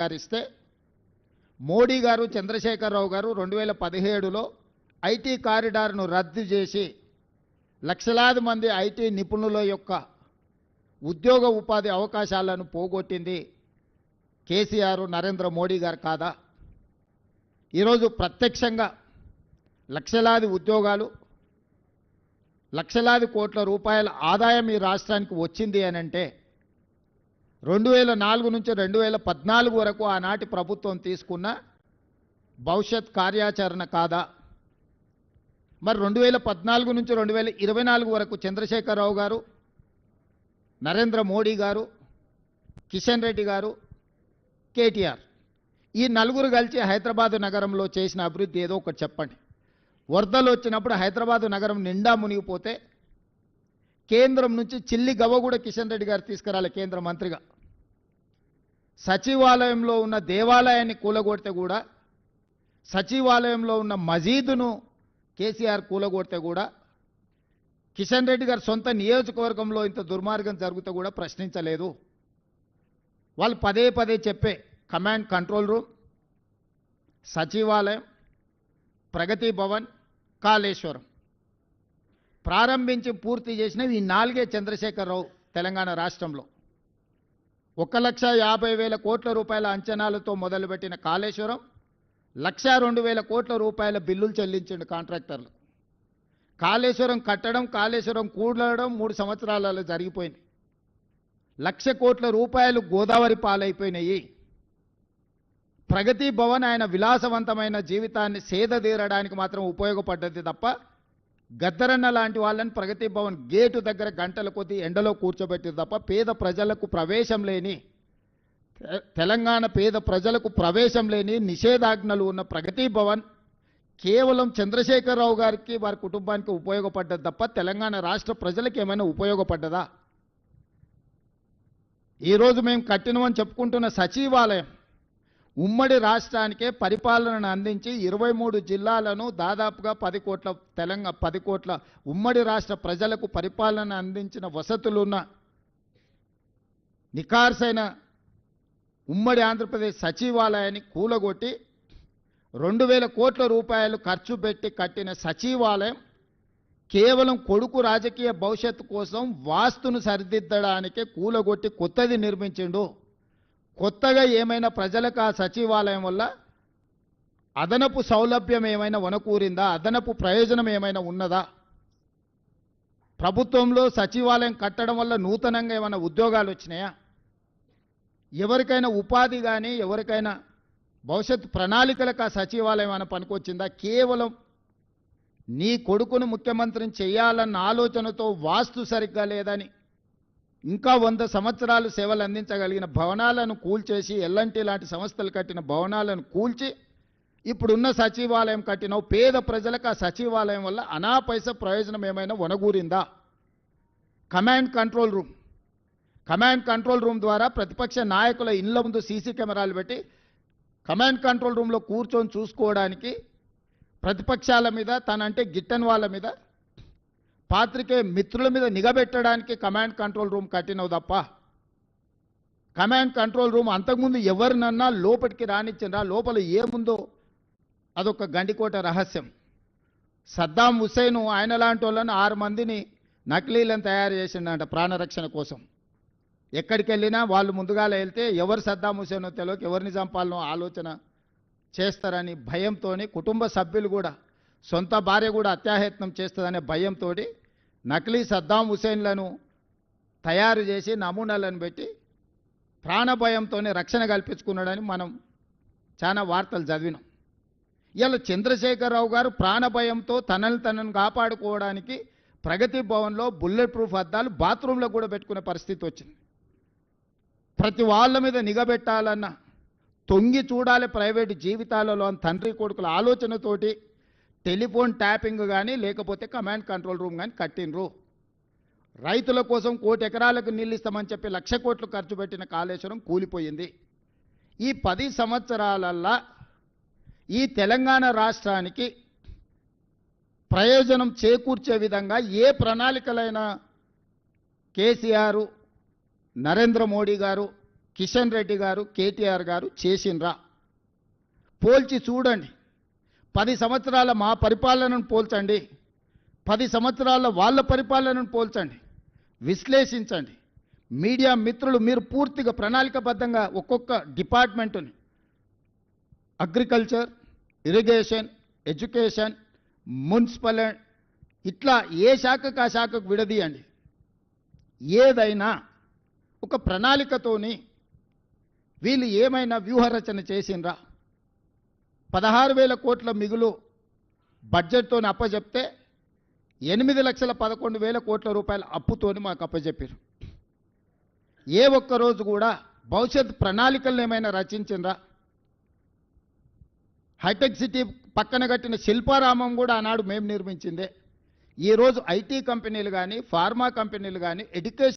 గారిస్తే మోడీ గారు చంద్రశేఖరరావు గారు 2017లో ఐటీ కారిడార్ను రద్దు చేసి లక్షలాది మంది ఐటీ నిపుణుల యొక్క ఉద్యోగ ఉపాధి అవకాశాలను పోగొట్టింది కేసీఆర్ నరేంద్ర మోడీ గారు కాదా? ఈరోజు ప్రత్యక్షంగా లక్షలాది ఉద్యోగాలు, లక్షలాది కోట్ల రూపాయల ఆదాయం ఈ రాష్ట్రానికి వచ్చింది అని అంటే 2004 నుంచి 2014 వరకు ఆనాటి ప్రభుత్వం తీసుకున్న భవిష్యత్ కార్యాచరణ కాదా? మరి 2014 నుంచి 2024 వరకు చంద్రశేఖరరావు గారు, నరేంద్ర మోడీ గారు, కిషన్ రెడ్డి గారు, కేటీఆర్ ఈ నలుగురు కలిసి హైదరాబాదు నగరంలో చేసిన అభివృద్ధి ఏదో ఒకటి చెప్పండి. వరదలు వచ్చినప్పుడు హైదరాబాదు నగరం నిండా మునిగిపోతే కేంద్రం నుంచి చిల్లి గవ్వ కూడా కిషన్ రెడ్డి గారు తీసుకురాలి కేంద్ర మంత్రిగా. సచివాలయంలో ఉన్న దేవాలయాన్ని కూలగొడితే కూడా, సచివాలయంలో ఉన్న మసీదును కేసీఆర్ కూలగొడితే కూడా, కిషన్ రెడ్డి గారు సొంత నియోజకవర్గంలో ఇంత దుర్మార్గం జరిగితే కూడా ప్రశ్నించలేదు. వాళ్ళు పదే పదే చెప్పే కమాండ్ కంట్రోల్ రూమ్, సచివాలయం, ప్రగతి భవన్, కాళేశ్వరం ప్రారంభించి పూర్తి చేసినవి ఈ 4 చంద్రశేఖరరావు తెలంగాణ రాష్ట్రంలో. 1,50,000 కోట్ల రూపాయల అంచనాలతో మొదలుపెట్టిన కాళేశ్వరం 1,02,000 కోట్ల రూపాయల బిల్లులు చెల్లించిండు కాంట్రాక్టర్లు. కాళేశ్వరం కట్టడం, కాళేశ్వరం కూడడం 3 సంవత్సరాలలో జరిగిపోయింది. 1,00,000 కోట్ల రూపాయలు గోదావరి పాలైపోయినాయి. ప్రగతి భవన్ ఆయన విలాసవంతమైన జీవితాన్ని సేదతీరడానికి మాత్రం ఉపయోగపడ్డది తప్ప, గద్దరన్న లాంటి వాళ్ళని ప్రగతి భవన్ గేటు దగ్గర గంటల కొద్దీ ఎండలో కూర్చోబెట్టింది తప్ప, పేద ప్రజలకు ప్రవేశం లేని, తెలంగాణ పేద ప్రజలకు ప్రవేశం లేని నిషేధాజ్ఞలు ఉన్న ప్రగతి భవన్ కేవలం చంద్రశేఖరరావు గారికి, వారి కుటుంబానికి ఉపయోగపడ్డది తప్ప తెలంగాణ రాష్ట్ర ప్రజలకు ఏమైనా ఉపయోగపడ్డదా? ఈరోజు మేము కట్టినమని చెప్పుకుంటున్న సచివాలయం ఉమ్మడి రాష్ట్రానికే పరిపాలనను అందించి 23 జిల్లాలను దాదాపుగా 10 కోట్ల ఉమ్మడి రాష్ట్ర ప్రజలకు పరిపాలన అందించిన వసతులున్న నిఖార్సైన ఉమ్మడి ఆంధ్రప్రదేశ్ సచివాలయాన్ని కూలగొట్టి 2,000 కోట్ల రూపాయలు ఖర్చు పెట్టి కట్టిన సచివాలయం కేవలం కొడుకు రాజకీయ భవిష్యత్తు కోసం వాస్తును సరిదిద్దడానికే కూలగొట్టి కొత్తది నిర్మించిండు. కొత్తగా ఏమైనా ప్రజలకు ఆ సచివాలయం వల్ల అదనపు సౌలభ్యం ఏమైనా వనకూరిందా? అదనపు ప్రయోజనం ఏమైనా ఉన్నదా? ప్రభుత్వంలో సచివాలయం కట్టడం వల్ల నూతనంగా ఏమైనా ఉద్యోగాలు వచ్చినాయా? ఎవరికైనా ఉపాధి కానీ, ఎవరికైనా భవిష్యత్ ప్రణాళికలకు ఆ సచివాలయం అని పనికొచ్చిందా? కేవలం నీ కొడుకును ముఖ్యమంత్రిని చేయాలన్న ఆలోచనతో వాస్తు సరిగ్గా లేదని ఇంకా 100 సంవత్సరాలు సేవలు అందించగలిగిన భవనాలను కూల్చేసి, ఎల్ఎన్టీ లాంటి సంస్థలు కట్టిన భవనాలను కూల్చి ఇప్పుడున్న సచివాలయం కట్టినావు. పేద ప్రజలకు ఆ సచివాలయం వల్ల అనాపైస ప్రయోజనం ఏమైనా వనగూరిందా? Command control room, command control room ద్వారా ప్రతిపక్ష నాయకుల ఇళ్ల ముందు సీసీ కెమెరాలు పెట్టి కమాండ్ కంట్రోల్ రూమ్లో కూర్చొని చూసుకోవడానికి ప్రతిపక్షాల మీద, తనంటే గిట్టని వాళ్ళ మీద, పాత్రికేయ మిత్రుల మీద నిఘబెట్టడానికి కమాండ్ కంట్రోల్ రూమ్ కట్టినవు తప్ప, కమాండ్ కంట్రోల్ రూమ్ అంతకుముందు ఎవరినన్నా లోపలికి రానిచ్చిండ్రా? లోపల ఏముందో అదొక గండికోట రహస్యం. సద్దాం హుస్సేన్ ఆయన లాంటి వాళ్ళని 6 మందిని నకిలీలను తయారు చేసిండంట ప్రాణరక్షణ కోసం. ఎక్కడికి వెళ్ళినా వాళ్ళు ముందుగాల వెళ్తే ఎవరు సద్దాం హుస్సేనో తెలియక ఎవరిని చంపాలనో ఆలోచన చేస్తారని భయంతో, కుటుంబ సభ్యులు కూడా, సొంత భార్య కూడా అత్యాయత్నం చేస్తుందనే భయంతో నకిలీ సద్దాం హుస్సేన్లను తయారు చేసి నమూనాలను పెట్టి ప్రాణభయంతోనే రక్షణ కల్పించుకున్నాడని మనం చాలా వార్తలు చదివినాం. ఇలా చంద్రశేఖరరావు గారు ప్రాణభయంతో తనను కాపాడుకోవడానికి ప్రగతి భవన్లో బుల్లెట్ ప్రూఫ్ అద్దాలు బాత్రూంలో కూడా పెట్టుకునే పరిస్థితి వచ్చింది. ప్రతి వాళ్ళ మీద నిఘబెట్టాలన్న, తొంగి చూడాలి ప్రైవేటు జీవితాలలో అని తండ్రి కొడుకుల ఆలోచనతోటి టెలిఫోన్ ట్యాపింగ్ కానీ, లేకపోతే కమాండ్ కంట్రోల్ రూమ్ కానీ కట్టినరు. రైతుల కోసం 1 కోటి ఎకరాలకు నీళ్ళు ఇస్తామని చెప్పి 1,00,000 కోట్లు ఖర్చు పెట్టిన కాళేశ్వరం కూలిపోయింది. ఈ 10 సంవత్సరాలల్లా ఈ తెలంగాణ రాష్ట్రానికి ప్రయోజనం చేకూర్చే విధంగా ఏ ప్రణాళికలైనా కేసీఆర్, నరేంద్ర మోడీ గారు, కిషన్ రెడ్డి గారు కేటీఆర్ గారు చేసిండ్రా? పోల్చి చూడండి. 10 సంవత్సరాల మా పరిపాలనను పోల్చండి, 10 సంవత్సరాల వాళ్ళ పరిపాలనను పోల్చండి, విశ్లేషించండి. మీడియా మిత్రులు మీరు పూర్తిగా ప్రణాళికబద్ధంగా ఒక్కొక్క డిపార్ట్మెంటుని అగ్రికల్చర్, ఇరిగేషన్, ఎడ్యుకేషన్, మున్సిపల్ ఇట్లా ఏ శాఖకు ఆ శాఖకు విడదీయండి. ఏదైనా ఒక ప్రణాళికతోని వీళ్ళు ఏమైనా వ్యూహరచన చేసిండ్రా? 16,000 కోట్ల మిగులు బడ్జెట్తో అప్పచెప్తే 8,11,000 కోట్ల రూపాయల అప్పుతోని మాకు అప్పచెప్పారు. ఏ ఒక్క రోజు కూడా భవిష్యత్ ప్రణాళికలను ఏమైనా రచించిండ్రా? హైటెక్ సిటీ పక్కన కట్టిన శిల్పారామం కూడా ఆనాడు మేము నిర్మించిందే. ఈరోజు ఐటీ కంపెనీలు కానీ, ఫార్మా కంపెనీలు కానీ, ఎడ్యుకేషన్